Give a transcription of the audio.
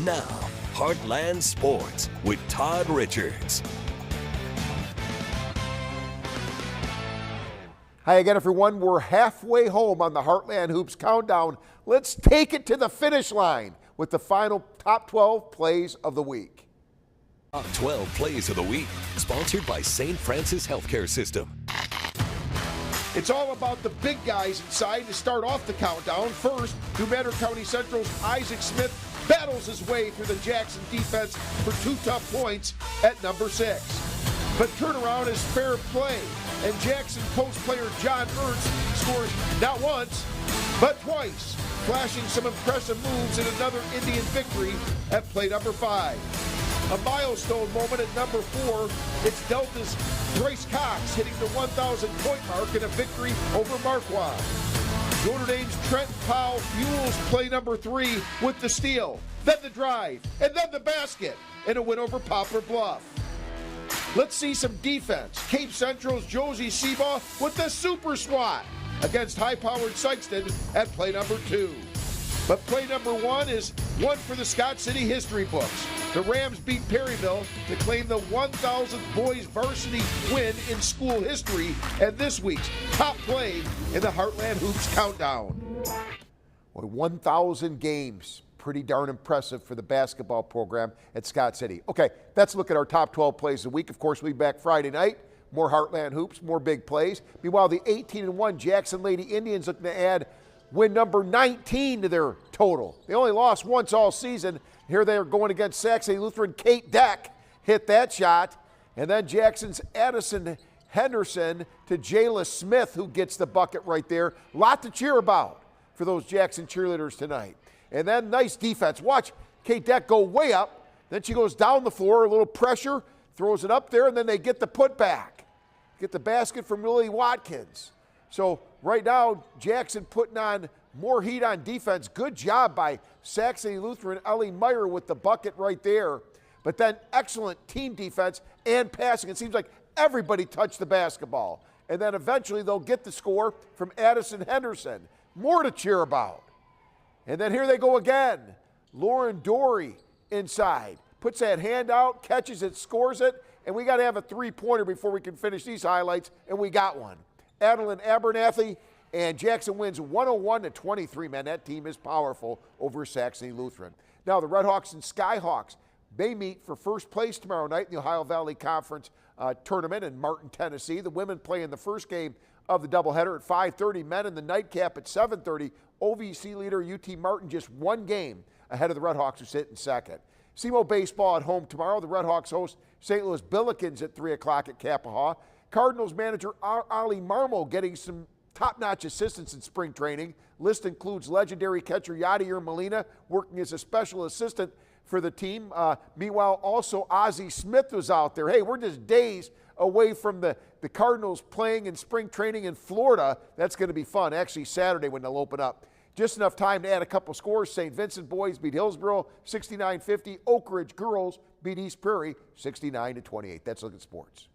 Now, Heartland Sports with Todd Richards. Hi again, everyone. We're halfway home on the Heartland Hoops Countdown. Let's take it to the finish line with the final top 12 plays of the week. Top 12 plays of the week, sponsored by St. Francis Healthcare System. It's all about the big guys inside to start off the countdown. First, New Manor County Central's Isaac Smith battles his way through the Jackson defense for 2 tough points at number 6. But turnaround is fair play, and Jackson post player John Ernst scores not once, but twice, flashing some impressive moves in another Indian victory at play number 5. A milestone moment at number 4, it's Delta's Bryce Cox hitting the 1,000-point mark in a victory over Marquand. Notre Dame's Trent Powell fuels play number 3 with the steal, then the drive, and then the basket, and a win over Poplar Bluff. Let's see some defense. Cape Central's Josie Seabaugh with the super swat against high-powered Sykeston at play number 2. But play number 1 is one for the Scott City history books. The Rams beat Perryville to claim the 1,000th boys varsity win in school history and this week's top play in the Heartland Hoops Countdown. Boy, 1,000 games. Pretty darn impressive for the basketball program at Scott City. Okay, let's look at our top 12 plays of the week. Of course, we'll be back Friday night. More Heartland Hoops, more big plays. Meanwhile, the 18-1 Jackson Lady Indians looking to add win number 19 to their total. They only lost once all season. Here they are going against Saxony Lutheran. Kate Deck hit that shot. And then Jackson's Addison Henderson to Jayla Smith, who gets the bucket right there. Lot to cheer about for those Jackson cheerleaders tonight. And then nice defense. Watch Kate Deck go way up. Then she goes down the floor, a little pressure, throws it up there, and then they get the putback. Get the basket from Lily Watkins. So right now, Jackson putting on more heat on defense. Good job by Saxony Lutheran, Ellie Meyer with the bucket right there. But then excellent team defense and passing. It seems like everybody touched the basketball. And then eventually they'll get the score from Addison Henderson. More to cheer about. And then here they go again. Lauren Dory inside. Puts that hand out, catches it, scores it, and we got to have a three-pointer before we can finish these highlights, and we got one. Adeline Abernathy, and Jackson wins 101-23. Man, that team is powerful over Saxony Lutheran. Now the Redhawks and Skyhawks, they meet for first place tomorrow night in the Ohio Valley Conference tournament in Martin, Tennessee. The women play in the first game of the doubleheader at 5:30. Men in the nightcap at 7:30. OVC leader UT Martin just one game ahead of the Redhawks, who sit in second. SEMO baseball at home tomorrow. The Redhawks host St. Louis Billikens at 3 o'clock at Kappahaw. Cardinals manager Ali Marmo getting some top-notch assistance in spring training. List includes legendary catcher Yadier Molina working as a special assistant for the team. Meanwhile, also Ozzie Smith was out there. Hey, we're just days away from the Cardinals playing in spring training in Florida. That's going to be fun. Actually, Saturday when they'll open up. Just enough time to add a couple scores. St. Vincent boys beat Hillsboro 69-50. Oak Ridge girls beat East Prairie 69-28. That's Look at Sports.